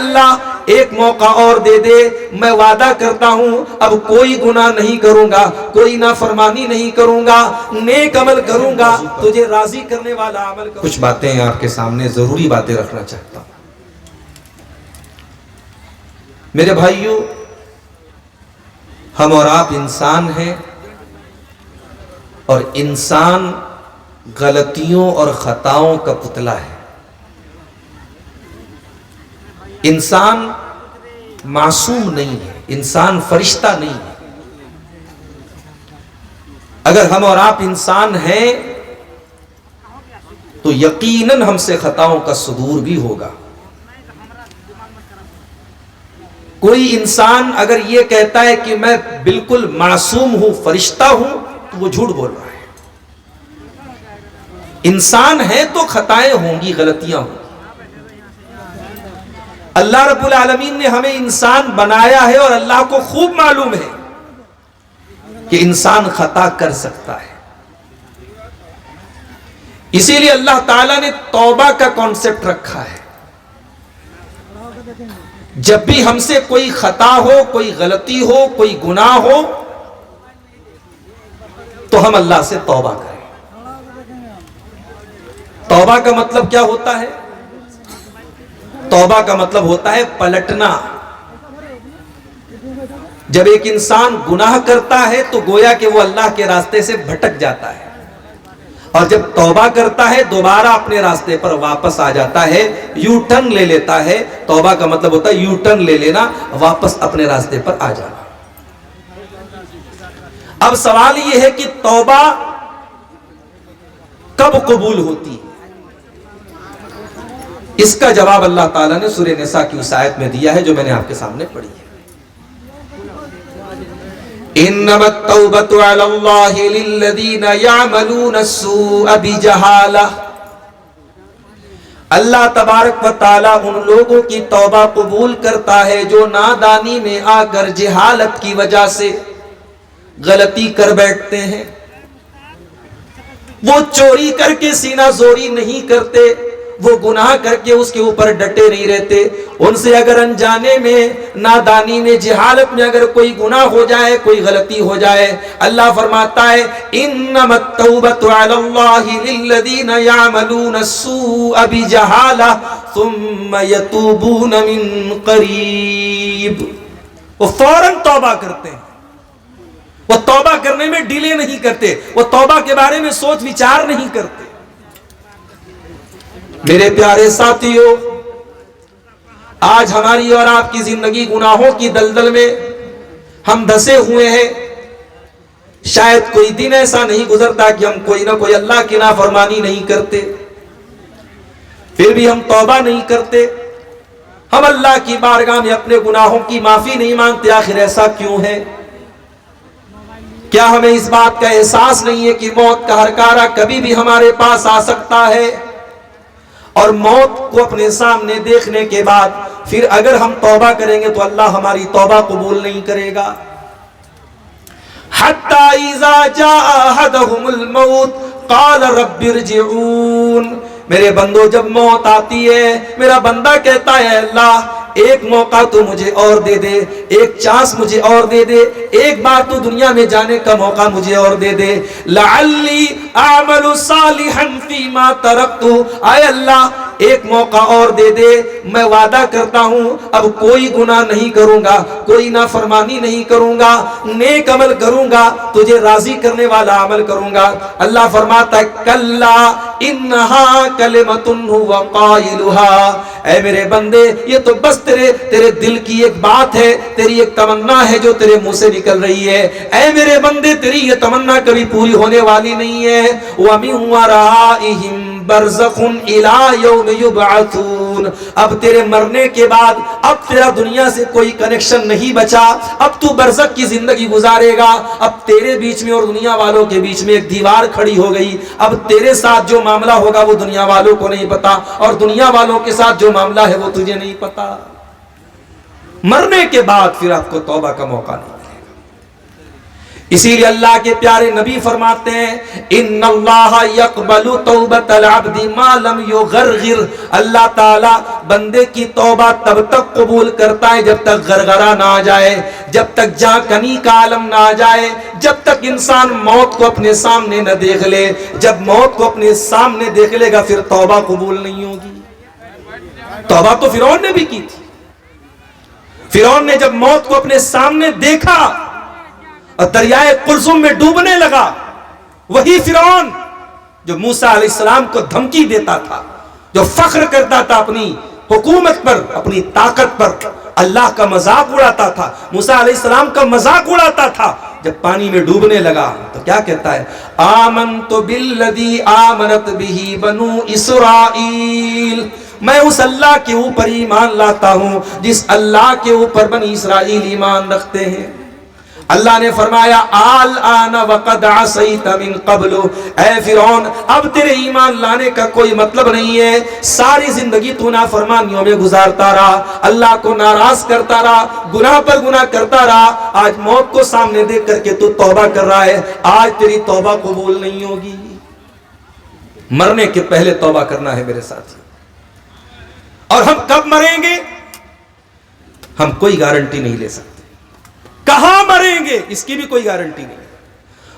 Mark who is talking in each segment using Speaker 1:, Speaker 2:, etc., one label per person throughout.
Speaker 1: اللہ ایک موقع اور دے دے، میں وعدہ کرتا ہوں اب کوئی گناہ نہیں کروں گا، کوئی نافرمانی نہیں کروں گا، نیک عمل کروں گا، تجھے راضی کرنے والا عمل کروں گا۔ کچھ باتیں آپ کے سامنے ضروری باتیں رکھنا چاہتا ہوں۔ میرے بھائیوں، ہم اور آپ انسان ہیں، اور انسان غلطیوں اور خطاؤں کا پتلا ہے۔ انسان معصوم نہیں ہے، انسان فرشتہ نہیں ہے۔ اگر ہم اور آپ انسان ہیں تو یقیناً ہم سے خطاؤں کا صدور بھی ہوگا۔ کوئی انسان اگر یہ کہتا ہے کہ میں بالکل معصوم ہوں، فرشتہ ہوں، تو وہ جھوٹ بول رہا ہے۔ انسان ہے تو خطائیں ہوں گی، غلطیاں ہوں گی۔ اللہ رب العالمین نے ہمیں انسان بنایا ہے، اور اللہ کو خوب معلوم ہے کہ انسان خطا کر سکتا ہے۔ اسی لیے اللہ تعالیٰ نے توبہ کا کانسیپٹ رکھا ہے۔ جب بھی ہم سے کوئی خطا ہو، کوئی غلطی ہو، کوئی گناہ ہو، تو ہم اللہ سے توبہ کریں۔ توبہ کا مطلب کیا ہوتا ہے؟ توبہ کا مطلب ہوتا ہے پلٹنا۔ جب ایک انسان گناہ کرتا ہے تو گویا کہ وہ اللہ کے راستے سے بھٹک جاتا ہے، اور جب توبہ کرتا ہے دوبارہ اپنے راستے پر واپس آ جاتا ہے، یو ٹرن لے لیتا ہے۔ توبہ کا مطلب ہوتا ہے یو ٹرن لے لینا، واپس اپنے راستے پر آ جانا۔ اب سوال یہ ہے کہ توبہ کب قبول ہوتی ہے؟ اس کا جواب اللہ تعالیٰ نے سورہ نساء کی اس آیت میں دیا ہے جو میں نے آپ کے سامنے پڑھی ہے۔ انما التوبۃ علی اللہ للذین یعملون السوء بجہالہ۔ اللہ تبارک و تعالیٰ ان لوگوں کی توبہ قبول کرتا ہے جو نادانی میں آ کر جہالت کی وجہ سے غلطی کر بیٹھتے ہیں۔ وہ چوری کر کے سینہ زوری نہیں کرتے، وہ گناہ کر کے اس کے اوپر ڈٹے نہیں رہتے۔ ان سے اگر انجانے میں، نادانی میں، جہالت میں اگر کوئی گناہ ہو جائے، کوئی غلطی ہو جائے، اللہ فرماتا ہے انما التوبۃ علی اللہ للذین یعملون السوء بجہالہ ثم یتوبون من قریب۔ وہ فوراً توبہ کرتے ہیں، وہ توبہ کرنے میں ڈیلے نہیں کرتے، وہ توبہ کے بارے میں سوچ وچار نہیں کرتے۔ میرے پیارے ساتھیوں، آج ہماری اور آپ کی زندگی گناہوں کی دلدل میں ہم دھسے ہوئے ہیں۔ شاید کوئی دن ایسا نہیں گزرتا کہ ہم کوئی نہ کوئی اللہ کی نافرمانی نہیں کرتے، پھر بھی ہم توبہ نہیں کرتے۔ ہم اللہ کی بارگاہ میں اپنے گناہوں کی معافی نہیں مانگتے۔ آخر ایسا کیوں ہے؟ کیا ہمیں اس بات کا احساس نہیں ہے کہ موت کا ہرکارہ کبھی بھی ہمارے پاس آ سکتا ہے، اور موت کو اپنے سامنے دیکھنے کے بعد پھر اگر ہم توبہ کریں گے تو اللہ ہماری توبہ قبول نہیں کرے گا۔ حتی اذا جاء احدهم الموت قال رب ارجعون۔ میرے بندو، جب موت آتی ہے، میرا بندہ کہتا ہے اللہ ایک موقع تو مجھے اور دے دے، ایک چانس مجھے اور دے دے، ایک بار تو دنیا میں جانے کا موقع مجھے اور دے دے، لعلی اعمل صالحا فیما ترکت۔ اے اللہ ایک موقع اور دے دے، میں وعدہ کرتا ہوں اب کوئی گناہ نہیں کروں گا، کوئی نافرمانی نہیں کروں گا، نیک عمل کروں گا، تجھے راضی کرنے والا عمل کروں گا۔ اللہ فرماتا ہے کلا انہا کلمۃ هو قائلها۔ اے میرے بندے، یہ تو بس تیرے دل کی ایک بات ہے، تیری ایک تمنا ہے جو تیرے منہ سے نکل رہی ہے۔ اے میرے بندے، تیری یہ تمنا کبھی پوری ہونے والی نہیں ہے۔ وَمِن وَرَائِهِمْ برزخ الی یوم یبعثون۔ اب تیرے مرنے کے بعد اب تیرا دنیا سے کوئی کنیکشن نہیں بچا، اب تو برزخ کی زندگی گزارے گا۔ اب تیرے بیچ میں اور دنیا والوں کے بیچ میں ایک دیوار کھڑی ہو گئی۔ اب تیرے ساتھ جو معاملہ ہوگا وہ دنیا والوں کو نہیں پتا، اور دنیا والوں کے ساتھ جو معاملہ ہے وہ تجھے نہیں پتا۔ مرنے کے بعد پھر آپ کو توبہ کا موقع نہیں ملے گا۔ اسی لیے اللہ کے پیارے نبی فرماتے ہیں ان اللہ یقبل توبۃ العبد ما لم یغرغر، اللہ تعالی بندے کی توبہ تب تک قبول کرتا ہے جب تک غرغرہ نہ آ جائے، جب تک جاں کنی کا عالم نہ آ جائے، جب تک انسان موت کو اپنے سامنے نہ دیکھ لے۔ جب موت کو اپنے سامنے دیکھ لے گا پھر توبہ قبول نہیں ہوگی۔ توبہ تو فرعون نے بھی کی تھی۔ فرعون نے جب موت کو اپنے سامنے دیکھا اور دریائے قلزم میں ڈوبنے لگا، وہی فرعون جو موسیٰ علیہ السلام کو دھمکی دیتا تھا، جو فخر کرتا تھا اپنی حکومت پر، اپنی طاقت پر، اللہ کا مذاق اڑاتا تھا، موسیٰ علیہ السلام کا مذاق اڑاتا تھا، جب پانی میں ڈوبنے لگا تو کیا کہتا ہے؟ آمنت بالذی آمنت بہ بنو اسرائیل، میں اس اللہ کے اوپر ایمان لاتا ہوں جس اللہ کے اوپر بنی اسرائیل ایمان رکھتے ہیں۔ اللہ نے فرمایا الآن وقد عصیت من قبل، اے فرعون اب تیرے ایمان لانے کا کوئی مطلب نہیں ہے، ساری زندگی تو نافرمانیوں میں گزارتا رہا، اللہ کو ناراض کرتا رہا، گناہ پر گناہ کرتا رہا، آج موت کو سامنے دیکھ کر کے تو توبہ کر رہا ہے، آج تیری توبہ قبول نہیں ہوگی۔ مرنے کے پہلے توبہ کرنا ہے میرے ساتھی۔ اور ہم کب مریں گے ہم کوئی گارنٹی نہیں لے سکتے، کہاں مریں گے اس کی بھی کوئی گارنٹی نہیں۔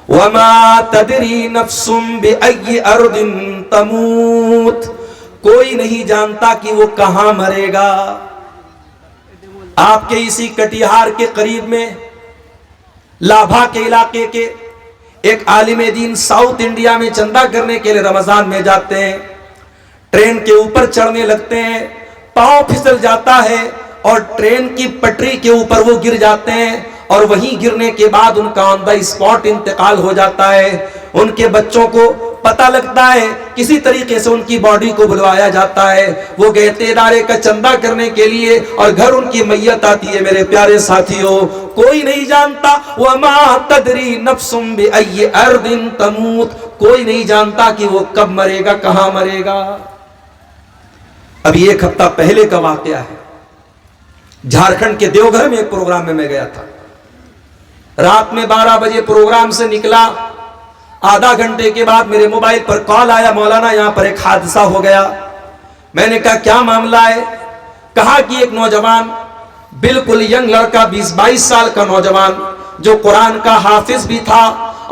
Speaker 1: وَمَا تَدْرِي نَفْسٌ بِأَيِّ أَرْضٍ تَمُوتُ، کوئی نہیں جانتا کہ وہ کہاں مرے گا۔ آپ کے اسی کٹیہار کے قریب میں لابھا کے علاقے کے ایک عالم دین ساؤتھ انڈیا میں چندہ کرنے کے لیے رمضان میں جاتے ہیں، ٹرین کے اوپر چڑھنے لگتے ہیں، پاؤں پھسل جاتا ہے اور ٹرین کی پٹری کے اوپر وہ گر جاتے ہیں، اور وہیں گرنے کے بعد ان کا آن دا اسپاٹ انتقال ہو جاتا ہے۔ ان کے بچوں کو پتہ لگتا ہے، کسی طریقے سے ان کی باڈی کو بلوایا جاتا ہے، وہ گئے تھے ادارے کا چندہ کرنے کے لیے اور گھر ان کی میت آتی ہے۔ میرے پیارے ساتھیوں، کوئی نہیں جانتا وَمَا تَدْرِي نَفْسٌ بِأَيِّ أَرْضٍ تَمُوتُ، کوئی نہیں جانتا کہ وہ کب مرے گا، کہاں مرے گا۔ ابھی ایک ہفتہ پہلے کا واقعہ ہے، جھارکھنڈ کے دیوگھر میں ایک پروگرام میں گیا تھا، رات میں 12 بجے پروگرام سے نکلا، آدھا گھنٹے کے بعد میرے موبائل پر کال آیا، مولانا یہاں پر ایک حادثہ ہو گیا۔ میں نے کہا کیا معاملہ ہے؟ کہا کہ ایک نوجوان، بالکل ینگ لڑکا، 20-22 سال کا نوجوان جو قرآن کا حافظ بھی تھا،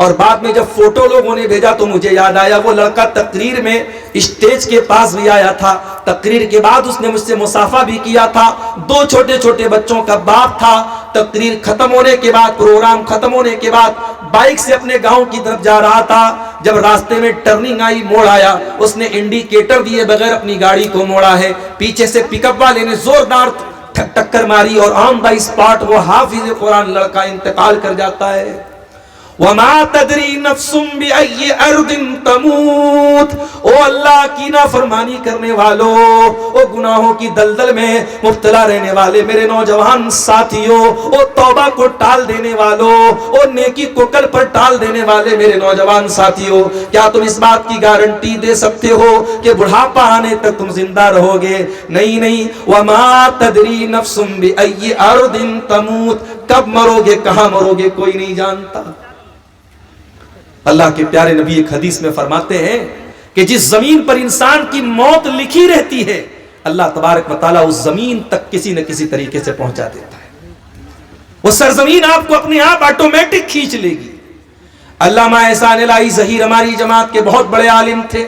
Speaker 1: اور بعد میں جب فوٹو لوگوں نے بھیجا تو مجھے یاد آیا وہ لڑکا تقریر میں اسٹیج کے پاس بھی آیا تھا، تقریر کے بعد اس نے مجھ سے مصافحہ بھی کیا تھا، 2 چھوٹے چھوٹے بچوں کا باپ تھا۔ تقریر ختم ہونے کے بعد، پروگرام ختم ہونے کے بعد بائک سے اپنے گاؤں کی طرف جا رہا تھا، جب راستے میں ٹرننگ آئی، موڑ آیا، اس نے انڈیکیٹر دیے بغیر اپنی گاڑی کو موڑا ہے، پیچھے سے پک اپ والے نے زوردار ٹکر ماری اور آن دا اسپاٹ وہ حافظ قرآن لڑکا انتقال کر جاتا ہے۔ وَمَا تَدْرِي نَفْسٌ بِأَيِّ أَرْضٍ تَمُوتُ، او اللہ کی نافرمانی کرنے والوں، او گناہوں کی دلدل میں مبتلا رہنے والے میرے نوجوان ساتھیوں، او توبہ کو ٹال دینے والوں، او نیکی کو کل پر ٹال دینے والے میرے نوجوان ساتھیوں، کیا تم اس بات کی گارنٹی دے سکتے ہو کہ بڑھاپا آنے تک تم زندہ رہو گے؟ نہیں نہیں۔ وَمَا تَدْرِي نَفْسٌ بِأَيِّ أَرْضٍ تَمُوتُ، کب مرو گے، کہاں مرو گے، کوئی نہیں جانتا۔ اللہ کے پیارے نبی ایک حدیث میں فرماتے ہیں کہ جس زمین پر انسان کی موت لکھی رہتی ہے، اللہ تبارک و تعالیٰ اس زمین تک کسی نہ کسی طریقے سے پہنچا دیتا ہے، وہ سرزمین آپ کو اپنے آپ آٹومیٹک کھینچ لے گی۔ علامہ احسان الہی ظہیر ہماری جماعت کے بہت بڑے عالم تھے،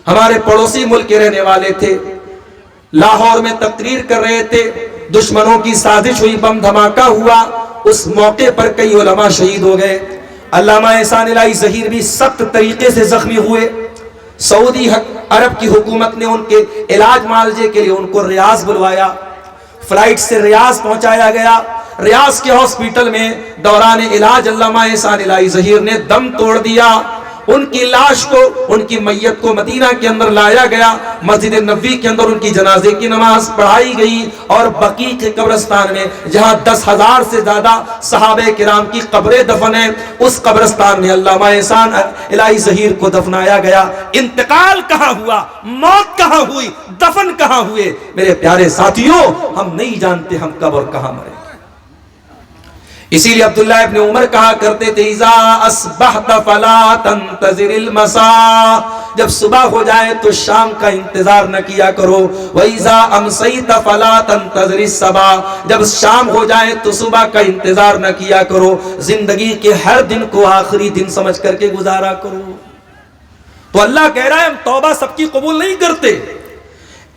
Speaker 1: ہمارے پڑوسی ملک کے رہنے والے تھے، لاہور میں تقریر کر رہے تھے، دشمنوں کی سازش ہوئی، بم دھماکہ ہوا، اس موقع پر کئی علماء شہید ہو گئے۔ علامہ احسان الہی ظہیر بھی سخت طریقے سے زخمی ہوئے، سعودی عرب کی حکومت نے ان کے علاج معالجے کے لیے ان کو ریاض بلوایا، فلائٹ سے ریاض پہنچایا گیا۔ ریاض کے ہاسپٹل میں دوران علاج علامہ احسان الہی ظہیر نے دم توڑ دیا، ان کی لاش کو، ان کی میت کو مدینہ کے اندر لایا گیا، مسجد نبوی کے اندر ان کی جنازے کی نماز پڑھائی گئی، اور بقیع کے قبرستان میں جہاں 10,000 سے زیادہ صحابہ کرام کی قبریں دفن ہیں، اس قبرستان میں علامہ احسان الہی ظہیر کو دفنایا گیا۔ انتقال کہاں ہوا، موت کہاں ہوئی، دفن کہاں ہوئے؟ میرے پیارے ساتھیوں، ہم نہیں جانتے ہم کب اور کہاں مرے۔ اسی لیے عبداللہ ابن عمر کہا کرتے تھے اذا اصبحت فلا تنتظر المساء، جب صبح ہو جائے تو شام کا انتظار نہ کیا کرو، وَإِذَا أَمْسَيْتَ فَلَا تَنْتَظِرِ الصَّبَاحَ، جب شام ہو جائے تو صبح کا انتظار نہ کیا کرو، زندگی کے ہر دن کو آخری دن سمجھ کر کے گزارا کرو۔ تو اللہ کہہ رہا ہے ہم توبہ سب کی قبول نہیں کرتے،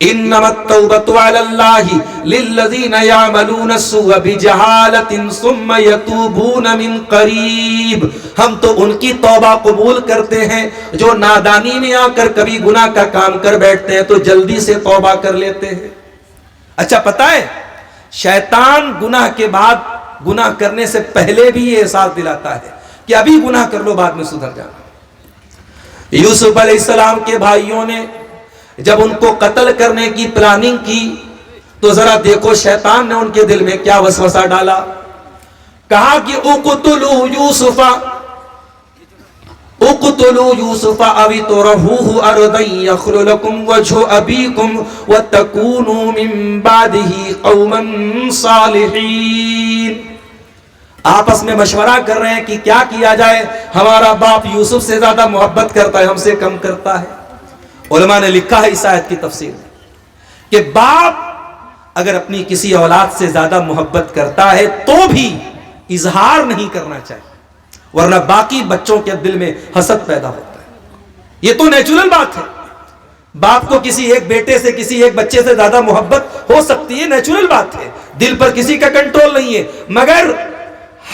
Speaker 1: انما التوبۃ علی اللہ للذین یعملون السوء بجہالۃ ثم یتوبون من قریب، ہم تو ان کی توبہ قبول کرتے ہیں جو نادانی میں آ کر کبھی گناہ کا کام کر بیٹھتے ہیں تو جلدی سے توبہ کر لیتے ہیں۔ اچھا پتہ ہے شیطان گناہ کے بعد گناہ کرنے سے پہلے بھی یہ احساس دلاتا ہے کہ ابھی گناہ کر لو بعد میں سدھر جانا۔ یوسف علیہ السلام کے بھائیوں نے جب ان کو قتل کرنے کی پلاننگ کی تو ذرا دیکھو شیطان نے ان کے دل میں کیا وسوسہ ڈالا، کہا کہ اقتلوا یوسف او اطرحوه ارضا یخل لکم وجہ ابیکم وتکونوا من بعدہ قوما صالحین۔ آپس میں مشورہ کر رہے ہیں کہ کیا کیا جائے، ہمارا باپ یوسف سے زیادہ محبت کرتا ہے ہم سے کم کرتا ہے۔ علماء نے لکھا ہے اس آیت کی تفسیر میں کہ باپ اگر اپنی کسی اولاد سے زیادہ محبت کرتا ہے تو بھی اظہار نہیں کرنا چاہیے، ورنہ باقی بچوں کے دل میں حسد پیدا ہوتا ہے۔ یہ تو نیچرل بات ہے، باپ کو کسی ایک بیٹے سے کسی ایک بچے سے زیادہ محبت ہو سکتی ہے، نیچرل بات ہے، دل پر کسی کا کنٹرول نہیں ہے، مگر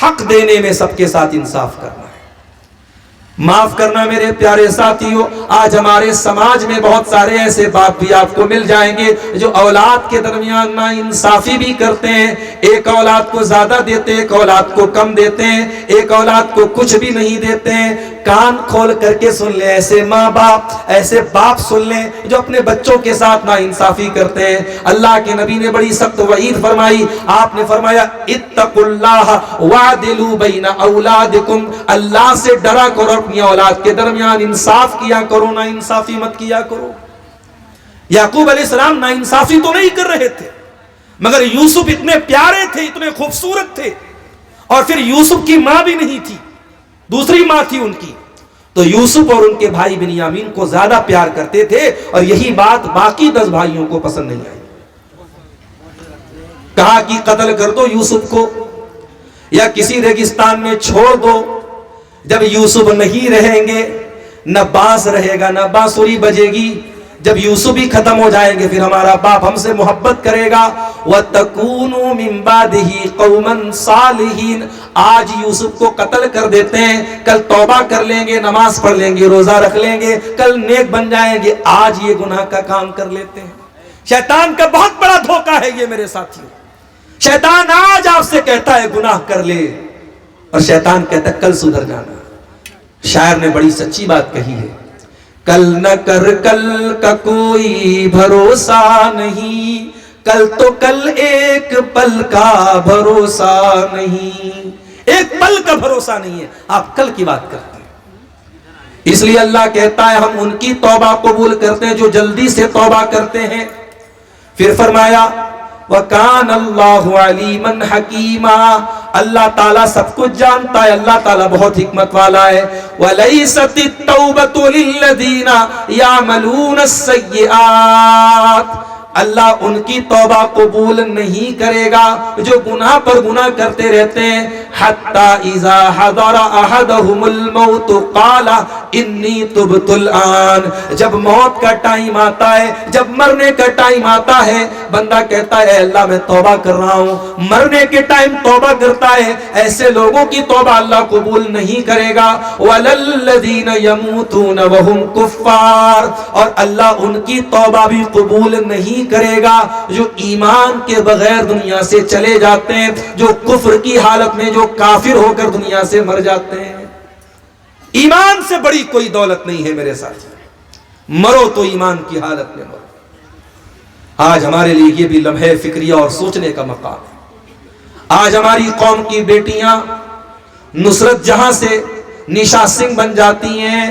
Speaker 1: حق دینے میں سب کے ساتھ انصاف کرنا ہے۔ معاف کرنا میرے پیارے ساتھیوں، آج ہمارے سماج میں بہت سارے ایسے باپ بھی آپ کو مل جائیں گے جو اولاد کے درمیان نا انصافی بھی کرتے ہیں، ایک اولاد کو زیادہ دیتے ہیں، ایک اولاد کو کم دیتے ہیں، ایک اولاد کو کچھ بھی نہیں دیتے ہیں۔ کان کھول کر کے سن لیں، ایسے ماں باپ ایسے باپ سن لیں جو اپنے بچوں کے ساتھ نا انصافی کرتے ہیں۔ اللہ کے نبی نے بڑی سخت وعید فرمائی، آپ نے فرمایا اتقوا اللہ وعدلوا بین اولادکم، اللہ سے ڈرا کرو، اپنی اولاد کے درمیان انصاف کیا کرو، نا انصافی مت کیا کرو۔ یعقوب علیہ السلام نا انصافی تو نہیں کر رہے تھے، مگر یوسف اتنے پیارے تھے، اتنے خوبصورت تھے، اور پھر یوسف کی ماں بھی نہیں تھی، دوسری ماں تھی ان کی، تو یوسف اور ان کے بھائی بنیامین کو زیادہ پیار کرتے تھے، اور یہی بات باقی 10 بھائیوں کو پسند نہیں آئی۔ کہا کہ قتل کر دو یوسف کو یا کسی ریگستان میں چھوڑ دو، جب یوسف نہیں رہیں گے نہ بانس رہے گا نہ بانسری بجے گی، جب یوسف بھی ختم ہو جائیں گے پھر ہمارا باپ ہم سے محبت کرے گا۔ وَتَكُونُوا مِن بَعْدِهِ قَوْمًا صَالِحِينَ، آج یوسف کو قتل کر دیتے ہیں، کل توبہ کر لیں گے، نماز پڑھ لیں گے، روزہ رکھ لیں گے، کل نیک بن جائیں گے، آج یہ گناہ کا کام کر لیتے ہیں۔ شیطان کا بہت بڑا دھوکہ ہے یہ میرے ساتھیوں۔ شیطان آج آپ سے کہتا ہے گناہ کر لے، اور شیطان کہتا ہے کل سدھر جانا۔ شاعر نے بڑی سچی بات کہی ہے، کل نہ کر کل کا کوئی بھروسہ نہیں، کل تو کل ایک پل کا بھروسہ نہیں، ایک پل کا بھروسہ نہیں ہے، آپ کل کی بات کرتے ہیں۔ اس لیے اللہ کہتا ہے ہم ان کی توبہ قبول کرتے ہیں جو جلدی سے توبہ کرتے ہیں۔ پھر فرمایا وَكَانَ اللَّهُ عَلِيمًا حَكِيمًا، اللہ تعالیٰ سب کچھ جانتا ہے، اللہ تعالیٰ بہت حکمت والا ہے۔ وَلَيْسَتِ التَّوْبَةُ لِلَّذِينَ يَعْمَلُونَ السَّيِّئَاتِ، اللہ ان کی توبہ قبول نہیں کرے گا جو گناہ پر گناہ کرتے رہتے ہیں۔ حَتَّى إِذَا حَضَرَ أَحَدَهُمُ الْمَوْتُ قَالَ إِنِّي تُبْتُ الْآنَ، جب موت کا ٹائم آتا ہے، جب مرنے کا ٹائم آتا ہے، بندہ کہتا ہے اللہ میں توبہ کر رہا ہوں، مرنے کے ٹائم توبہ کرتا ہے، ایسے لوگوں کی توبہ اللہ قبول نہیں کرے گا۔ وَلَلَّذِينَ يَمُوتُونَ وَهُمْ كُفَّارٌ، اور اللہ ان کی توبہ بھی قبول نہیں کرے گا جو ایمان کے بغیر دنیا سے چلے جاتے ہیں، جو کفر کی حالت میں جو کافر ہو کر دنیا سے مر جاتے ہیں۔ ایمان سے بڑی کوئی دولت نہیں ہے میرے ساتھ، مرو تو ایمان کی حالت میں مرو۔ آج ہمارے لیے یہ بھی لمحے فکریہ اور سوچنے کا مقام ہے۔ آج ہماری قوم کی بیٹیاں نصرت جہاں سے نشا سنگھ بن جاتی ہیں،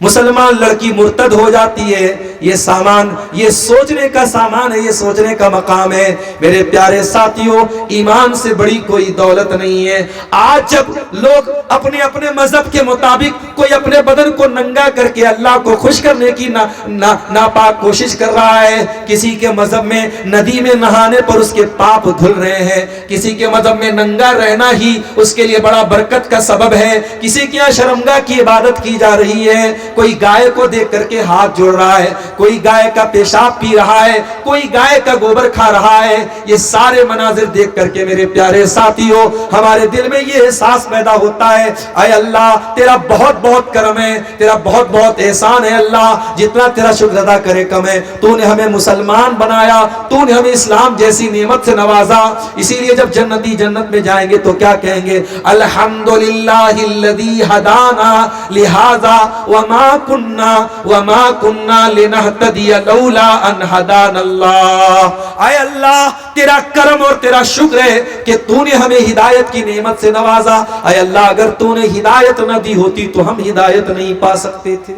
Speaker 1: مسلمان لڑکی مرتد ہو جاتی ہے، یہ سامان، یہ سوچنے کا سامان ہے، یہ سوچنے کا مقام ہے۔ میرے پیارے ساتھیوں، ایمان سے بڑی کوئی دولت نہیں ہے۔ آج جب لوگ اپنے اپنے مذہب کے مطابق کوئی اپنے بدن کو ننگا کر کے اللہ کو خوش کرنے کی ناپاک کوشش کر رہا ہے، کسی کے مذہب میں ندی میں نہانے پر اس کے پاپ دھل رہے ہیں، کسی کے مذہب میں ننگا رہنا ہی اس کے لیے بڑا برکت کا سبب ہے، کسی کے یہاں شرمگاہ کی عبادت کی جا رہی ہے، کوئی گائے کو دیکھ کر کے ہاتھ جوڑ رہا ہے، کوئی گائے کا پیشاب پی رہا ہے، کوئی گائے کا گوبر کھا رہا ہے۔ یہ سارے مناظر دیکھ کر کے میرے پیارے ساتھیوں، ہمارے دل میں یہ احساس پیدا ہوتا ہے، اے اللہ تیرا بہت بہت کرم ہے، تیرا بہت بہت احسان ہے اللہ، جتنا تیرا شکر ادا کرے کم ہے۔ تو نے ہمیں مسلمان بنایا، تو نے ہمیں اسلام جیسی نعمت سے نوازا۔ اسی لیے جب جنتی جنت میں جائیں گے تو کیا کہیں گے؟ الحمدللہ الذی ہدانا لہذا وما کننا لنہتدی لولا ان ہدانا اللہ۔ اے اللہ تیرا کرم اور تیرا شکر ہے کہ تو نے ہمیں ہدایت کی نعمت سے نوازا۔ اے اللہ اگر تو نے ہدایت نہ دی ہوتی تو ہم ہدایت نہیں پا سکتے تھے۔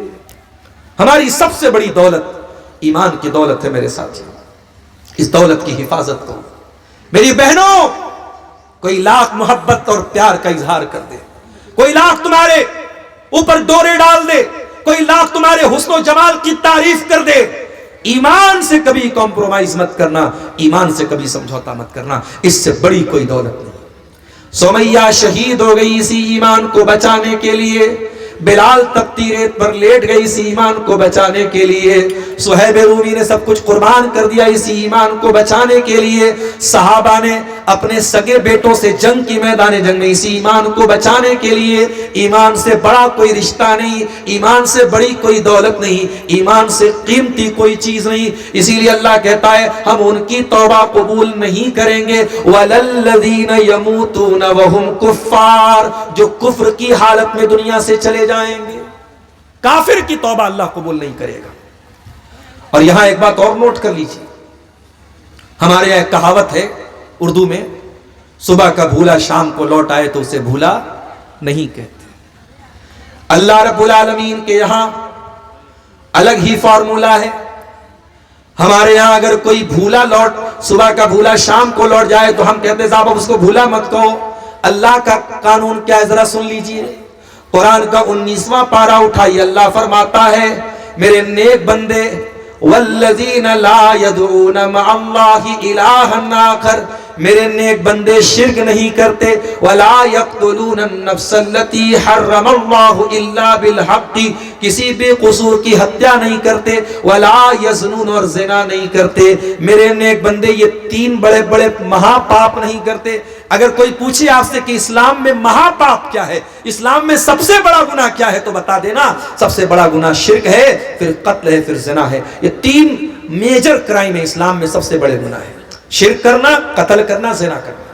Speaker 1: ہماری سب سے بڑی دولت ایمان کی دولت ہے میرے ساتھ۔ اس دولت کی حفاظت کرو میری بہنوں۔ کوئی لاکھ محبت اور پیار کا اظہار کر دے، کوئی لاکھ تمہارے اوپر ڈورے ڈال دے، کوئی لاکھ تمہارے حسن و جمال کی تعریف کر دے، ایمان سے کبھی کمپرومائز مت کرنا، ایمان سے کبھی سمجھوتا مت کرنا، اس سے بڑی کوئی دولت نہیں۔ سمیہ شہید ہو گئی اسی ایمان کو بچانے کے لیے، بلال تپتی ریت پر لیٹ گئی اسی ایمان کو بچانے کے لیے، صہیب رومی نے سب کچھ قربان کر دیا اسی ایمان کو بچانے کے لیے، صحابہ نے اپنے سگے بیٹوں سے جنگ کی میدان جنگ میں اسی ایمان کو بچانے کے لیے۔ ایمان سے بڑا کوئی رشتہ نہیں، ایمان سے بڑی کوئی دولت نہیں، ایمان سے قیمتی کوئی چیز نہیں۔ اسی لیے اللہ کہتا ہے ہم ان کی توبہ قبول نہیں کریں گے، وَلَلَّذِينَ يَمُوتُونَ وَهُمْ كُفَّارٌ، جو کفر کی حالت میں دنیا سے چلے جائیں گے۔ کافر کی توبہ اللہ قبول نہیں کرے گا۔ اور یہاں ایک بات اور نوٹ کر لیجیے، ہمارے یہاں ایک کہاوت ہے اردو میں، صبح کا بھولا شام کو لوٹ آئے تو اسے بھولا نہیں کہتے۔ اللہ رب العالمین کے یہاں الگ ہی فارمولا ہے۔ ہمارے یہاں اگر کوئی بھولا صبح کا بھولا شام کو لوٹ جائے تو ہم کہتے ہیں صاحب اب اس کو بھولا مت کہو۔ اللہ کا قانون کیا ہے ذرا سن لیجئے، قرآن کا 19واں پارہ اٹھائیے، اللہ فرماتا ہے میرے نیک بندے والذین لا يدعون مع اللہ الہا آخر، میرے نیک بندے شرک نہیں کرتے، ولا يقتلون النفس التي حرم اللہ الا بالحق، کسی بھی قصور کی ہتیا نہیں کرتے، ولا یزنون اور زنا نہیں کرتے۔ میرے نیک بندے یہ تین بڑے بڑے مہا پاپ نہیں کرتے۔ اگر کوئی پوچھے آپ سے کہ اسلام میں مہا پاپ کیا ہے، اسلام میں سب سے بڑا گناہ کیا ہے، تو بتا دینا سب سے بڑا گناہ شرک ہے، پھر قتل ہے، پھر زنا ہے۔ یہ تین میجر کرائم ہے اسلام میں، سب سے بڑے گناہ ہے، شرک کرنا، قتل کرنا، زنا کرنا۔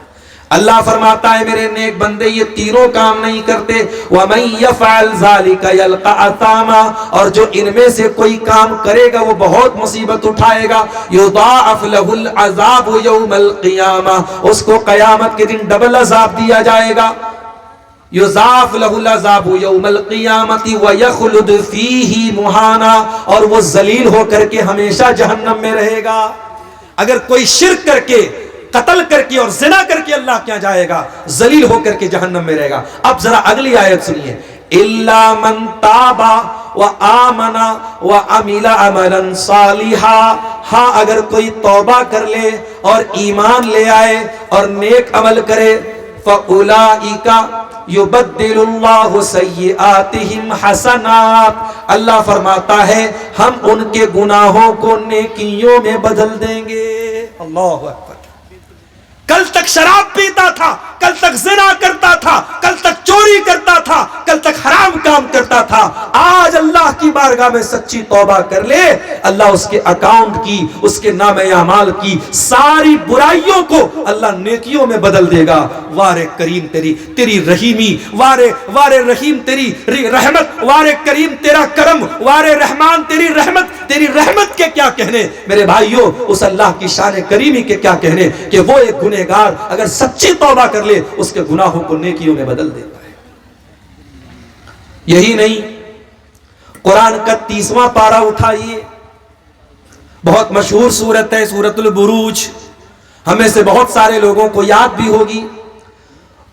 Speaker 1: اللہ فرماتا ہے میرے نیک بندے یہ تینوں کام نہیں کرتے، وَمَن يَفْعَلْ ذَلِكَ يَلْقَ أَثَامًا، اور جو ان میں سے کوئی کام کرے گا وہ بہت مصیبت اٹھائے گا، يُضَاعَفْ لَهُ الْعَذَابُ يَوْمَ الْقِيَامَةِ، اس کو قیامت کے دن ڈبل عذاب دیا جائے گا، يُضَاعَفْ لَهُ الْعَذَابُ يَوْمَ الْقِيَامَةِ وَيَخْلُدْ فِيهِ مُهَانًا، اور وہ ذلیل ہو کر کے ہمیشہ جہنم میں رہے گا۔ اگر کوئی شرک کر کے، قتل کر کے اور زنا کر کے اللہ کیا جائے گا، ذلیل ہو کر کے جہنم میں رہے گا۔ اب ذرا اگلی آیت سنیے، إِلَّا مَن تَابَ وَآمَنَ وَعَمِلَ عَمَلًا صَالِحًا، ہاں اگر کوئی توبہ کر لے اور ایمان لے آئے اور نیک عمل کرے، فَأُولَئِكَ يُبَدِّلُ اللَّهُ سَيِّئَاتِهِمْ حَسَنَاتٍ، اللہ فرماتا ہے ہم ان کے گناہوں کو نیکیوں میں بدل دیں گے۔ اللہ اکبر۔ کل تک شراب پیتا تھا، کل تک زنا کرتا تھا، کل تک چوری کرتا تھا، کل تک حرام کام کرتا تھا، آج اللہ کی بارگاہ میں سچی توبہ کر لے، اللہ اس کے اکاؤنٹ کی، اس کے نام اعمال کی ساری برائیوں کو اللہ نیکیوں میں بدل دے گا۔ وارے کریم تیری رحیمی، وارے رحیم تیری رحمت، وارے کریم تیرا کرم، وارے رحمان تیری رحمت کے کیا کہنے میرے بھائیوں، اس اللہ کی شان کریمی کے کیا کہنے کہ وہ ایک گنہگار اگر سچی توبہ کر لے اس کے گناہوں کو نیکیوں میں بدل دیتا ہے۔ یہی نہیں، قرآن کا 30واں پارہ اٹھائیے، بہت مشہور سورت ہے سورۃ البروج، ہمیں سے بہت سارے لوگوں کو یاد بھی ہوگی.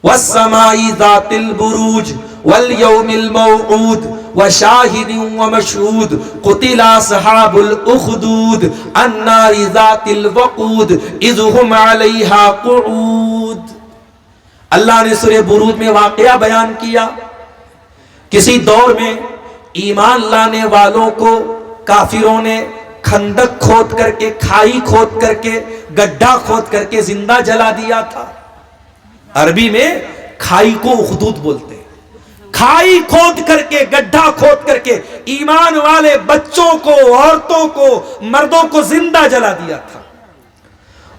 Speaker 1: والسماء ذات البروج واليوم الموعود وشاهد ومشهود قتل اصحاب الاخدود النار ذات الوقود اذ هم عليها قعود. اللہ نے سورہ بروج میں واقعہ بیان کیا. کسی دور میں ایمان لانے والوں کو کافروں نے خندق کھود کر کے، کھائی کھود کر کے، گڈھا کھود کر کے زندہ جلا دیا تھا. عربی میں کھائی کو اخدود بولتے ہیں. کھائی کھود کر کے، گڈھا کھود کر کے ایمان والے بچوں کو، عورتوں کو، مردوں کو زندہ جلا دیا تھا.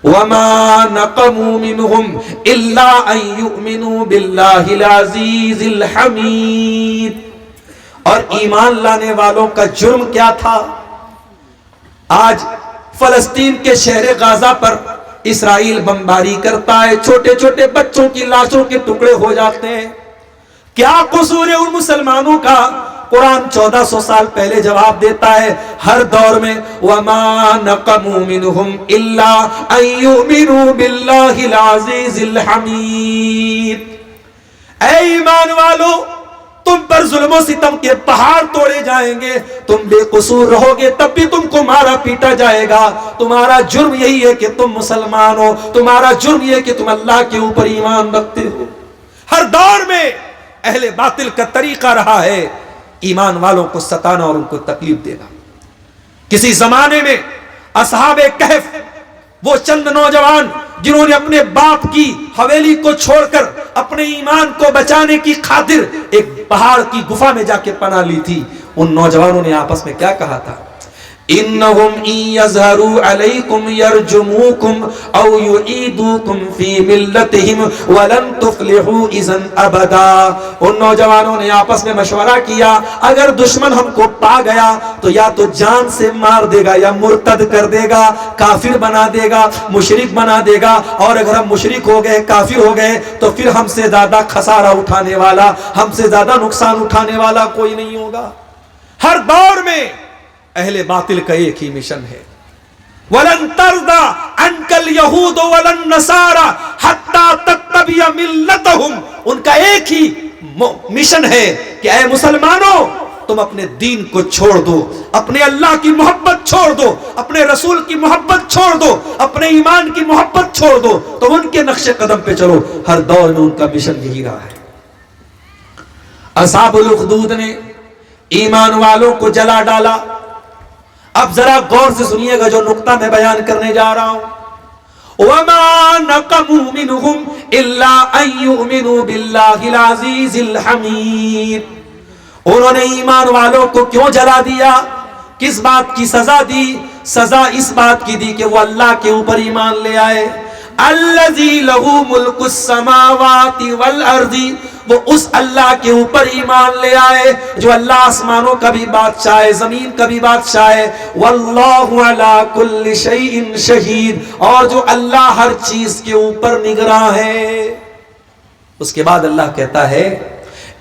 Speaker 1: وَمَا نَقَمُوا مِنْهُمْ إِلَّا أَن يُؤْمِنُوا بِاللَّهِ الْعَزِيزِ الْحَمِيدِ. اور ایمان لانے والوں کا جرم کیا تھا؟ آج فلسطین کے شہر غازہ پر اسرائیل بمباری کرتا ہے، چھوٹے چھوٹے بچوں کی لاشوں کے ٹکڑے ہو جاتے ہیں. کیا قصور ہے ان مسلمانوں کا؟ قرآن 1400 سال پہلے جواب دیتا ہے ہر دور میں. وَمَا نَقَمُوا مِنْهُمْ إِلَّا أَن يُؤْمِنُوا بِاللَّهِ الْعَزِيزِ الْحَمِيدِ. اے ایمان والو، تم پر ظلم و ستم کے پہاڑ توڑے جائیں گے، تم بے قصور رہو گے تب بھی تم کو مارا پیٹا جائے گا. تمہارا جرم یہی ہے کہ تم مسلمان ہو، تمہارا جرم یہ ہے کہ تم اللہ کے اوپر ایمان رکھتے ہو. ہر دور میں اہل باطل کا طریقہ رہا ہے ایمان والوں کو ستانا اور ان کو تکلیف دینا. کسی زمانے میں اصحاب کہف، وہ چند نوجوان جنہوں نے اپنے باپ کی حویلی کو چھوڑ کر اپنے ایمان کو بچانے کی خاطر ایک پہاڑ کی گفا میں جا کے پناہ لی تھی، ان نوجوانوں نے آپس میں کیا کہا تھا؟ انہم ان یظہروا علیکم یرجموکم او یعیدوکم فی ملتہم ولن تفلحوا اذن ابدا. ان نوجوانوں نے آپس میں مشورہ کیا اگر دشمن ہم کو پا گیا تو یا تو جان سے مار دے گا یا مرتد کر دے گا، کافر بنا دے گا، مشرک بنا دے گا، اور اگر ہم مشرک ہو گئے، کافر ہو گئے تو پھر ہم سے زیادہ خسارہ اٹھانے والا، ہم سے زیادہ نقصان اٹھانے والا کوئی نہیں ہوگا. ہر دور میں اہل باطل کا ایک ہی مشن ہے. وَلَن تَرْضَى عَنْكَ الْيَهُودُ وَلَا النَّصَارَى حَتَّى تَتَّبِعَ مِلَّتَهُمْ. ان کا ایک ہی مشن ہے کہ اے مسلمانوں، تم اپنے دین کو چھوڑ دو، اپنے اللہ کی محبت چھوڑ دو، اپنے رسول کی محبت چھوڑ دو، اپنے ایمان کی محبت چھوڑ دو، تو ان کے نقش قدم پہ چلو. ہر دور میں ان کا مشن یہی رہا ہے. اصحاب الاخدود نے ایمان والوں کو جلا ڈالا. اب ذرا غور سے سنیے گا جو نقطہ میں بیان کرنے جا رہا ہوں. وَمَا نَقَمُوا مِنْهُمْ إِلَّا أَن يُؤْمِنُوا بِاللَّهِ الْعَزِيزِ الْحَمِيدِ. انہوں نے ایمان والوں کو کیوں جلا دیا؟ کس بات کی سزا دی؟ سزا اس بات کی دی کہ وہ اللہ کے اوپر ایمان لے آئے. الَّذِي لَهُ مُلْكُ السَّمَاوَاتِ وَالْأَرْضِ. وہ اس اللہ کے اوپر ایمان لے آئے جو اللہ آسمانوں کا بھی بادشاہ ہے، زمین کا بھی بادشاہ ہے. واللہ علی کل شیء شہید. اور جو اللہ ہر چیز کے اوپر نگراں ہے. اس کے بعد اللہ کہتا ہے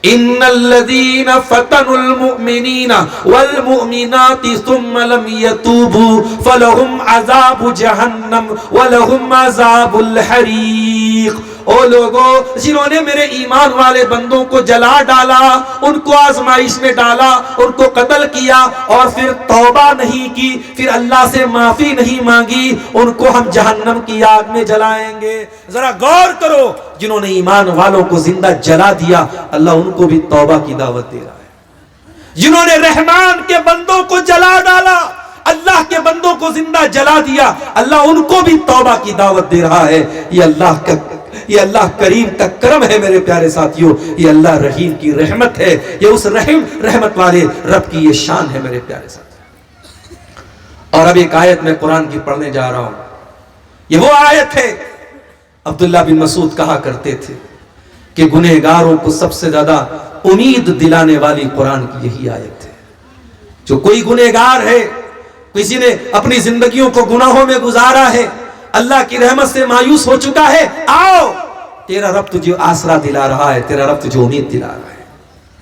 Speaker 1: ان الذین فتنوا المؤمنین والمؤمنات ثم لم يتوبوا فلهم عذاب جہنم ولهم عذاب الحریق. او لوگوں جنہوں نے میرے ایمان والے بندوں کو جلا ڈالا، ان کو آزمائش میں ڈالا، ان کو قتل کیا اور پھر توبہ نہیں کی، پھر اللہ سے معافی نہیں مانگی، ان کو ہم جہنم کی آگ میں جلائیں گے. ذرا غور کرو، جنہوں نے ایمان والوں کو زندہ جلا دیا اللہ ان کو بھی توبہ کی دعوت دے رہا ہے. جنہوں نے رحمان کے بندوں کو جلا ڈالا، اللہ کے بندوں کو زندہ جلا دیا، اللہ ان کو بھی توبہ کی دعوت دے رہا ہے. یہ اللہ کریم کا کرم ہے میرے پیارے ساتھیوں، یہ اللہ رحیم کی رحمت ہے، یہ اس رحمت والے رب کی یہ شان ہے میرے پیارے ساتھیوں. اور اب ایک آیت میں قرآن کی پڑھنے جا رہا ہوں. یہ وہ آیت ہے، عبداللہ بن مسعود کہا کرتے تھے کہ گنہگاروں کو سب سے زیادہ امید دلانے والی قرآن کی یہی آیت ہے. جو کوئی گنہگار ہے، کسی نے اپنی زندگیوں کو گناہوں میں گزارا ہے، اللہ کی رحمت سے مایوس ہو چکا ہے، آؤ تیرا رب تجھے آسرا دلا رہا ہے، تیرا رب تجھے امید دلا رہا ہے.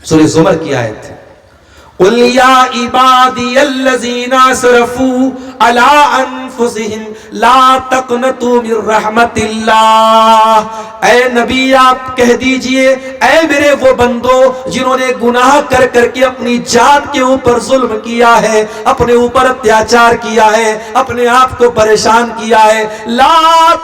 Speaker 1: سورہ زمر کی آیت ہے قُلْ يَا عِبَادِيَ الَّذِينَ أَسْرَفُوا علی انفسہم لا تقنطوا من رحمت اللہ۔ اے نبی آپ کہہ دیجئے، اے میرے وہ بندو جنہوں نے گناہ کر کر کے اپنی جان کے اوپر ظلم کیا ہے، اپنے اوپر اتیاچار کیا ہے، اپنے آپ کو پریشان کیا ہے، لا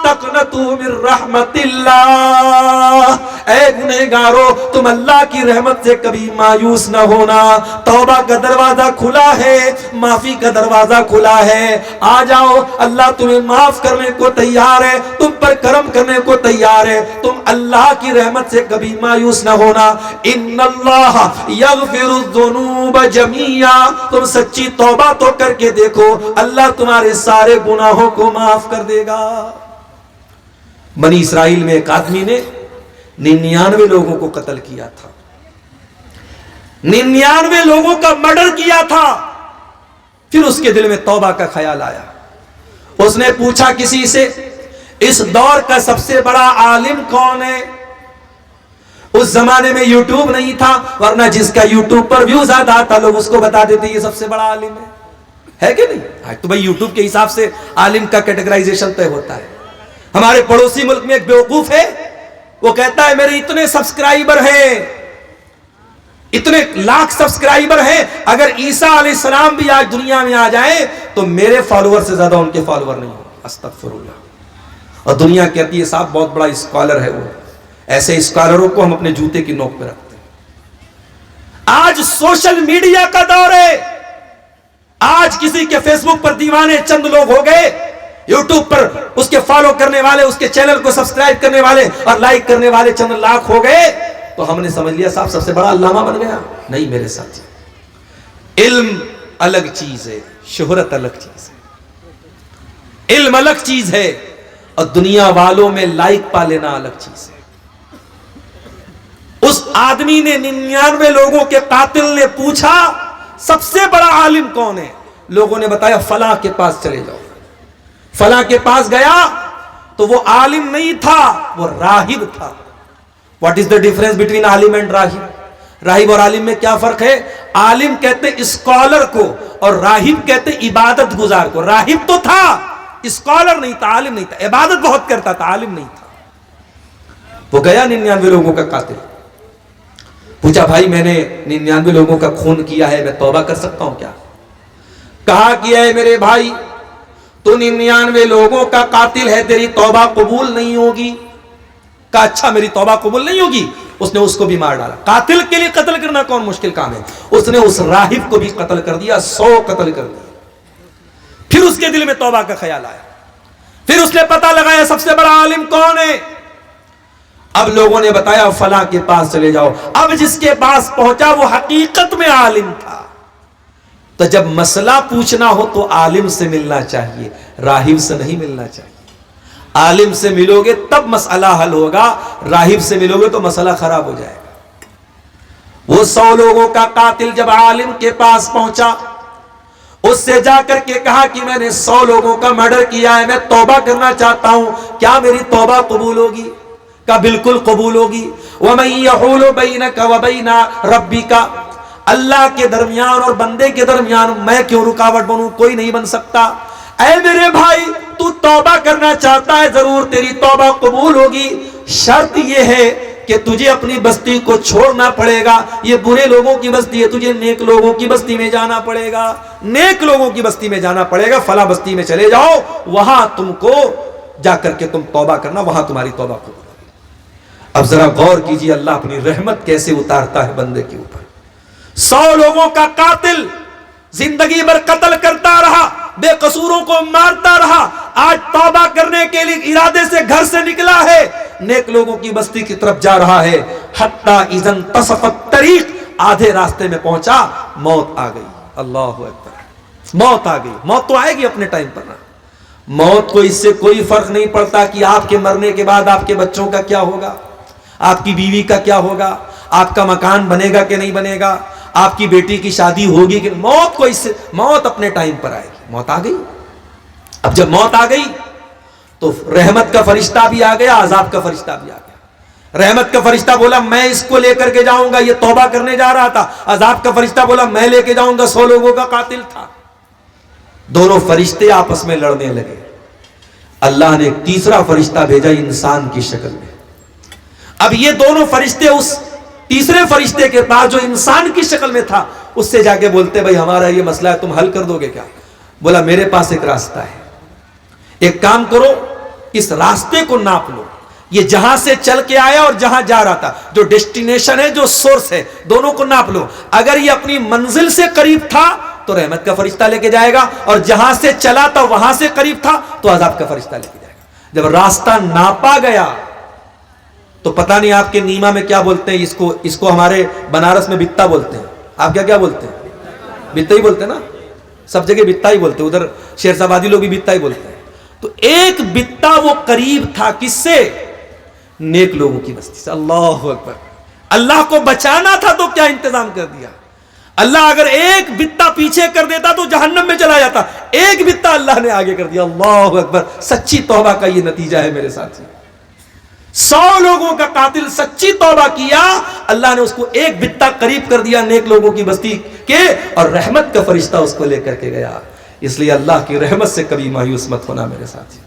Speaker 1: تقنطوا من رحمت اللہ، اے گنہگارو تم اللہ کی رحمت سے کبھی مایوس نہ ہونا۔ توبہ کا دروازہ کھلا ہے، معافی کا دروازہ کھلا ہے، آ جاؤ، اللہ تمہیں معاف کرنے کو تیار ہے، تم پر کرم کرنے کو تیار ہے، تم اللہ کی رحمت سے کبھی مایوس نہ ہونا۔ ان اللہ یغفر الذنوب جميعا، تم سچی توبہ تو کر کے دیکھو، اللہ تمہارے سارے گناہوں کو معاف کر دے گا۔ بنی اسرائیل میں ایک آدمی نے 99 لوگوں کو قتل کیا تھا، 99 لوگوں کا مرڈر کیا تھا۔ پھر اس کے دل میں توبہ کا خیال آیا، اس نے پوچھا کسی سے اس دور کا سب سے بڑا عالم کون ہے؟ اس زمانے میں یوٹیوب نہیں تھا، ورنہ جس کا یوٹیوب پر ویوز آتا تھا لوگ اس کو بتا دیتے یہ سب سے بڑا عالم ہے کہ نہیں؟ آج تو بھائی یوٹیوب کے حساب سے عالم کا کیٹیگرائزیشن طے ہوتا ہے۔ ہمارے پڑوسی ملک میں ایک بیوقوف ہے، وہ کہتا ہے میرے اتنے سبسکرائبر ہیں، اتنے لاکھ سبسکرائبر ہیں، اگر عیسیٰ علیہ السلام بھی آج دنیا میں آ جائیں تو میرے فالوور سے زیادہ ان کے فالوور نہیں ہوں۔ استغفر اللہ۔ اور دنیا کہتی ہے صاحب بہت بڑا اسکالر ہے وہ، ایسے اسکالروں کو ہم اپنے جوتے کی نوک پہ رکھتے ہیں۔ آج سوشل میڈیا کا دور ہے، آج کسی کے فیس بک پر دیوانے چند لوگ ہو گئے، یوٹیوب پر اس کے فالو کرنے والے، اس کے چینل کو سبسکرائب کرنے والے اور لائک کرنے والے چند لاکھ ہو گئے تو ہم نے سمجھ لیا صاحب سب سے بڑا علامہ بن گیا۔ نہیں میرے ساتھی، علم الگ چیز ہے، شہرت الگ چیز ہے۔ علم الگ چیز ہے اور دنیا والوں میں لائک پا لینا الگ چیز ہے۔ اس آدمی نے 99 لوگوں کے قاتل نے پوچھا سب سے بڑا عالم کون ہے؟ لوگوں نے بتایا فلاں کے پاس چلے جاؤ۔ فلاں کے پاس گیا تو وہ عالم نہیں تھا، وہ راہب تھا۔ What is the difference between Alam and راہب؟ راہب اور عالم میں کیا فرق ہے؟ عالم کہتے اسکالر کو اور راہب کہتے عبادت گزار کو۔ راہب تو تھا، اسکالر نہیں تھا، عالم نہیں تھا، عبادت بہت کرتا تھا، عالم نہیں تھا۔ وہ گیا 99 لوگوں کا قاتل، پوچھا بھائی میں نے 99 لوگوں کا خون کیا ہے، میں توبہ کر سکتا ہوں کیا؟ کہا کیا ہے میرے بھائی، تو 99 لوگوں کا قاتل ہے، تیری توبہ قبول نہیں ہوگی۔ کہا اچھا میری توبہ قبول نہیں ہوگی؟ اس نے اس کو بھی مار ڈالا۔ قاتل کے لیے قتل کرنا کون مشکل کام ہے؟ اس نے اس راہب کو بھی قتل کر دیا، 100 قتل کر دیا۔ پھر اس کے دل میں توبہ کا خیال آیا، پھر اس نے پتہ لگایا سب سے بڑا عالم کون ہے۔ اب لوگوں نے بتایا فلاں کے پاس چلے جاؤ۔ اب جس کے پاس پہنچا وہ حقیقت میں عالم تھا۔ تو جب مسئلہ پوچھنا ہو تو عالم سے ملنا چاہیے، راہب سے نہیں ملنا چاہیے۔ عالم سے ملو گے تب مسئلہ حل ہوگا، راہب سے ملو گے تو مسئلہ خراب ہو جائے گا۔ وہ 100 لوگوں کا قاتل جب عالم کے پاس پہنچا، اس سے جا کر کے کہا کہ میں نے 100 لوگوں کا مرڈر کیا ہے، میں توبہ کرنا چاہتا ہوں، کیا میری توبہ قبول ہوگی؟ کہا بالکل قبول ہوگی۔ وَمَن يَحُولُ بَيْنَكَ وَبَيْنَ رَبِّكَ، اللہ کے درمیان اور بندے کے درمیان میں کیوں رکاوٹ بنوں؟ کوئی نہیں بن سکتا۔ اے میرے بھائی تو توبہ کرنا چاہتا ہے، ضرور تیری توبہ قبول ہوگی، شرط یہ ہے کہ تجھے اپنی بستی کو چھوڑنا پڑے گا، یہ برے لوگوں کی بستی ہے، تجھے نیک لوگوں کی بستی میں جانا پڑے گا، نیک لوگوں کی بستی میں جانا پڑے گا، فلاں بستی میں چلے جاؤ، وہاں تم کو جا کر کے تم توبہ کرنا، وہاں تمہاری توبہ قبول ہوگی۔ اب ذرا غور کیجئے اللہ اپنی رحمت کیسے اتارتا ہے بندے کے اوپر۔ 100 لوگوں کا قاتل زندگی بھر قتل کرتا رہا، بے قصوروں کو مارتا رہا، آج توبہ کرنے کے لیے ارادے سے گھر سے نکلا ہے، نیک لوگوں کی بستی کی طرف جا رہا ہے، حتی اذا انتصف الطریق، آدھے راستے میں پہنچا، موت آ گئی۔ اللہ اکبر، موت آ گئی۔ موت تو آئے گی اپنے ٹائم پر نا، موت کو اس سے کوئی فرق نہیں پڑتا کہ آپ کے مرنے کے بعد آپ کے بچوں کا کیا ہوگا، آپ کی بیوی کا کیا ہوگا، آپ کا مکان بنے گا کہ نہیں بنے گا، آپ کی بیٹی کی شادی ہوگی کہ موت کو اس سے، موت اپنے ٹائم پر آئے گی۔ موت آ گئی۔ اب جب موت آ گئی تو رحمت کا فرشتہ بھی آ گیا، عذاب کا فرشتہ بھی آ گیا۔ رحمت کا فرشتہ بولا میں اس کو لے کر کے جاؤں گا، یہ توبہ کرنے جا رہا تھا۔ عذاب کا فرشتہ بولا میں لے کے جاؤں گا، 100 لوگوں کا قاتل تھا۔ دونوں فرشتے آپس میں لڑنے لگے. اللہ نے ایک تیسرا فرشتہ بھیجا انسان کی شکل میں. اب یہ دونوں فرشتے اس تیسرے فرشتے کے پاس جو انسان کی شکل میں تھا اس سے جا کے بولتے بھائی ہمارا یہ مسئلہ ہے, تم حل کر دو گے کیا؟ بولا میرے پاس ایک راستہ ہے, ایک کام کرو, اس راستے کو ناپ لو, یہ جہاں سے چل کے آیا اور جہاں جا رہا تھا, جو ڈیسٹینیشن ہے جو سورس ہے, دونوں کو ناپ لو. اگر یہ اپنی منزل سے قریب تھا تو رحمت کا فرشتہ لے کے جائے گا, اور جہاں سے چلا تھا وہاں سے قریب تھا تو عذاب کا فرشتہ لے کے جائے گا. جب راستہ ناپا گیا تو پتہ نہیں آپ کے نیما میں کیا بولتے ہیں, اس کو ہمارے بنارس میں بتا بولتے ہیں. آپ کیا بولتے ہیں؟ بتا ہی بولتے ہیں نا, سب جگہ بتا ہی بولتے ہیں, ادھر شیر آبادی لوگ بھی بتا ہی بولتے ہیں. تو ایک بتا وہ قریب تھا کس سے؟ نیک لوگوں کی بستی سے. اللہ اکبر. اللہ کو بچانا تھا تو کیا انتظام کر دیا. اللہ اگر ایک بتا پیچھے کر دیتا تو جہنم میں چلا جاتا, ایک بتا اللہ نے آگے کر دیا. اللہ اکبر. سچی توبہ کا یہ نتیجہ ہے میرے ساتھی. 100 لوگوں کا قاتل سچی توبہ کیا, اللہ نے اس کو ایک بتا قریب کر دیا نیک لوگوں کی بستی کے, اور رحمت کا فرشتہ اس کو لے کر کے گیا. اس لیے اللہ کی رحمت سے کبھی مایوس مت ہونا میرے ساتھی.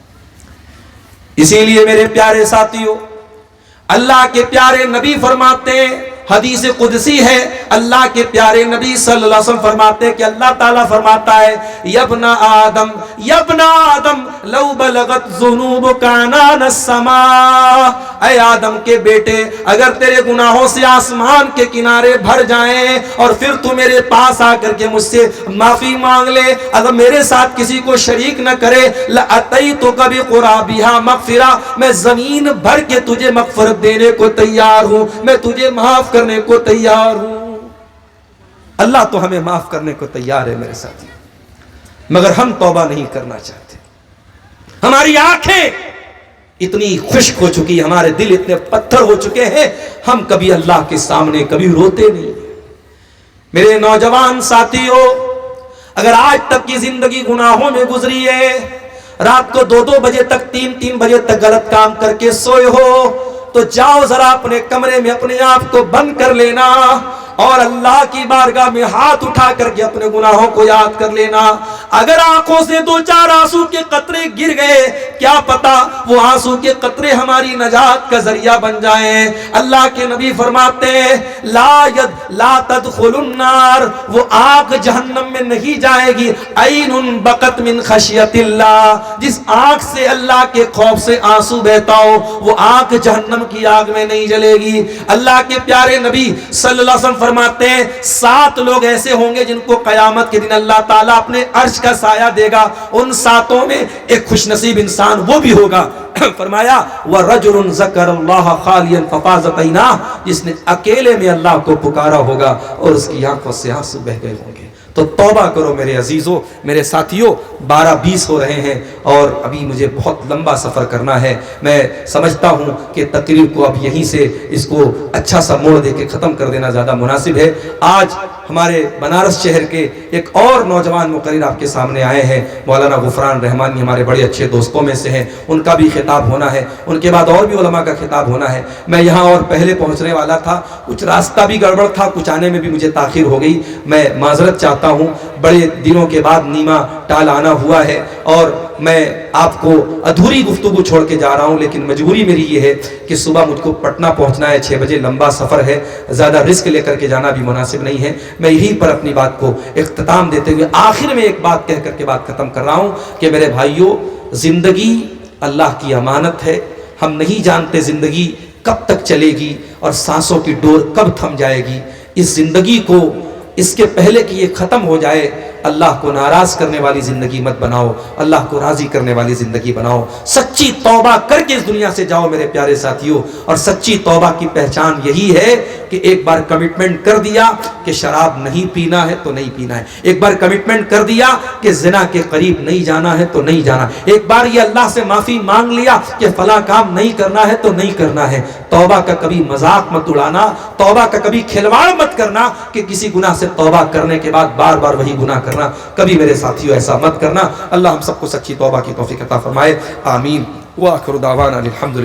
Speaker 1: اسی لیے میرے پیارے ساتھیوں, اللہ کے پیارے نبی فرماتے ہیں, حدیث قدسی ہے, اللہ کے پیارے نبی صلی اللہ علیہ وسلم فرماتے ہیں کہ اللہ تعالیٰ فرماتا ہے یبن آدم لو بلغت ذنوبک عنان السماء, اے آدم کے بیٹے اگر تیرے گناہوں سے آسمان کے کنارے بھر جائیں اور پھر تو میرے پاس آ کر کے مجھ سے معافی مانگ لے, اگر میرے ساتھ کسی کو شریک نہ کرے, لأتیتک بقرابها مغفرہ, میں زمین بھر کے تجھے مغفرت دینے کو تیار ہوں, میں تجھے معاف کرنے کو تیار ہوں. اللہ تو ہمیں معاف کرنے کو تیار ہے میرے ساتھی, مگر ہم توبہ نہیں کرنا چاہتے. ہماری آنکھیں اتنی خشک ہو چکی, ہمارے دل اتنے پتھر ہو چکے ہیں, ہم کبھی اللہ کے سامنے کبھی روتے نہیں. میرے نوجوان ساتھیوں, اگر آج تک کی زندگی گناہوں میں گزری ہے, رات کو 2-2 بجے تک 3-3 بجے تک غلط کام کر کے سوئے ہو, تو جاؤ ذرا اپنے کمرے میں اپنے آپ کو بند کر لینا اور اللہ کی بارگاہ میں ہاتھ اٹھا کر کے اپنے گناہوں کو یاد کر لینا. اگر آنکھوں سے 2-4 آنسو کے قطرے گر گئے, کیا پتا وہ آنسو کے قطرے ہماری نجات کا ذریعہ بن جائیں. اللہ کے نبی فرماتے ہیں لا تدخل النار, وہ آگ جہنم میں نہیں جائے گی, عین بقت من خشیت اللہ, جس آنکھ سے اللہ کے خوف سے آنسو بہتا ہو وہ آنکھ جہنم کی آگ میں نہیں جلے گی. اللہ کے پیارے نبی صلی اللہ علیہ وسلم فرماتے ہیں 7 لوگ ایسے ہوں گے جن کو قیامت کے دن اللہ تعالیٰ اپنے عرش کا سایہ دے گا. ان 7 میں ایک خوش نصیب انسان وہ بھی ہوگا. فرمایا وَرَجُلٌ ذَكَرَ اللَّهَ خَالِيًا فَفَاضَتْ عَيْنَاهُ, جس نے اکیلے میں اللہ کو پکارا ہوگا اور اس کی آنکھوں سے آنسو بہہ گئے ہوں گے. تو توبہ کرو میرے عزیزوں, میرے ساتھیوں. 12:20 ہو رہے ہیں اور ابھی مجھے بہت لمبا سفر کرنا ہے. میں سمجھتا ہوں کہ تقریر کو اب یہیں سے اس کو اچھا سا موڑ دے کے ختم کر دینا زیادہ مناسب ہے. آج ہمارے بنارس شہر کے ایک اور نوجوان مقرر آپ کے سامنے آئے ہیں, مولانا غفران رحمانی, ہمارے بڑے اچھے دوستوں میں سے ہیں. ان کا بھی خطاب ہونا ہے, ان کے بعد اور بھی علماء کا خطاب ہونا ہے. میں یہاں اور پہلے پہنچنے والا تھا, کچھ راستہ بھی گڑبڑ تھا, کچھ آنے میں بھی مجھے تاخیر ہو گئی. میں معذرت چاہتا ہوں, بڑے دنوں کے بعد نیما ٹال آنا ہوا ہے اور میں آپ کو ادھوری گفتگو چھوڑ کے جا رہا ہوں. لیکن مجبوری میری یہ ہے کہ صبح مجھ کو پٹنہ پہنچنا ہے 6 بجے, لمبا سفر ہے, زیادہ رسک لے کر کے جانا بھی مناسب نہیں ہے. میں یہیں پر اپنی بات کو اختتام دیتے ہوئے آخر میں ایک بات کہہ کر کے بات ختم کر رہا ہوں کہ میرے بھائیوں, زندگی اللہ کی امانت ہے. ہم نہیں جانتے زندگی کب تک چلے گی اور سانسوں کی ڈور کب تھم جائے گی. اس زندگی کو اس کے پہلے کہ یہ ختم ہو جائے, اللہ کو ناراض کرنے والی زندگی مت بناؤ, اللہ کو راضی کرنے والی زندگی بناؤ. سچی توبہ کر کے اس دنیا سے جاؤ میرے پیارے ساتھیوں. اور سچی توبہ کی پہچان یہی ہے کہ ایک بار کمٹمنٹ کر دیا کہ شراب نہیں پینا ہے تو نہیں پینا ہے, ایک بار کمٹمنٹ کر دیا کہ زنا کے قریب نہیں جانا ہے تو نہیں جانا, ایک بار یہ اللہ سے معافی مانگ لیا کہ فلاں کام نہیں کرنا ہے تو نہیں کرنا ہے. توبہ کا کبھی مذاق مت اڑانا, توبہ کا کبھی کھلواڑ مت کرنا کہ کسی گناہ سے توبہ کرنے کے بعد بار بار وہی گناہ کرنا. کبھی میرے ساتھیوں ایسا مت کرنا. اللہ ہم سب کو سچی توبہ کی توفیق عطا فرمائے. آمین. وآخر دعوانا الحمدللہ.